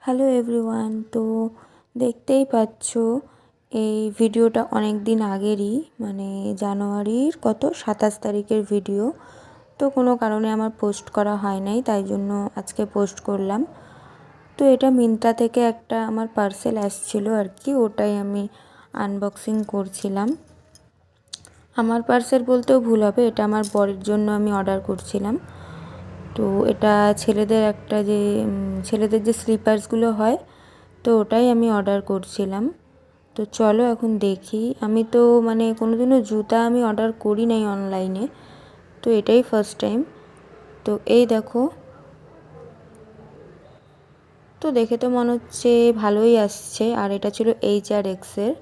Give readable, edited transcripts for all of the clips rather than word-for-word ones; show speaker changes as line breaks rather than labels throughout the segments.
Hello everyone. তো দেখতেই পাচ্ছ এই ভিডিওটা অনেক দিন আগেরই, মানে জানুয়ারির 27 তারিখের ভিডিও। তো কোনো কারণে আমার পোস্ট করা হয় নাই, তাই জন্য আজকে পোস্ট করলাম। তো এটা মিন্ত্রা থেকে একটা আমার পার্সেল আসছিল আর কি, ওটাই আমি আনবক্সিং করছিলাম। আমার পার্সেল বলতেও ভুল হবে, এটা আমার বরের জন্য আমি অর্ডার করছিলাম। তো এটা ছেলেদের যে স্লিপার্সগুলো হয়, তো ওটাই আমি অর্ডার করছিলাম। তো চলো এখন দেখি। আমি তো মানে কোনোদিনও জুতা আমি অর্ডার করি নাই অনলাইনে, তো এটাই ফার্স্ট টাইম। তো এই দেখো, তো দেখে তো মনে হচ্ছে ভালোই আসছে। আর এটা ছিল HRX-এর।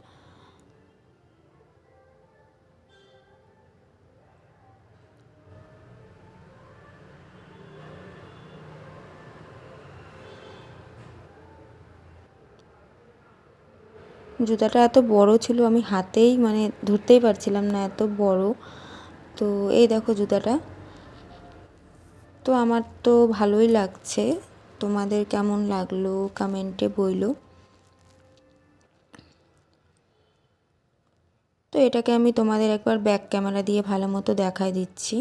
জুতাটা এত বড় ছিল, আমি হাতেই মানে ধরতেই পারছিলাম না, এত বড়। তো এই দেখো জুতাটা। তো আমার তো ভালোই লাগছে, তোমাদের কেমন লাগলো কমেন্টে বইলো। তো এটাকে আমি তোমাদের একবার ব্যাক ক্যামেরা দিয়ে ভালো মতো দেখায় দিচ্ছি।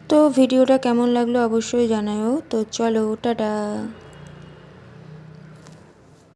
তো ভিডিওটা কেমন লাগলো অবশ্যই জানাও। তো চলো, টাটা।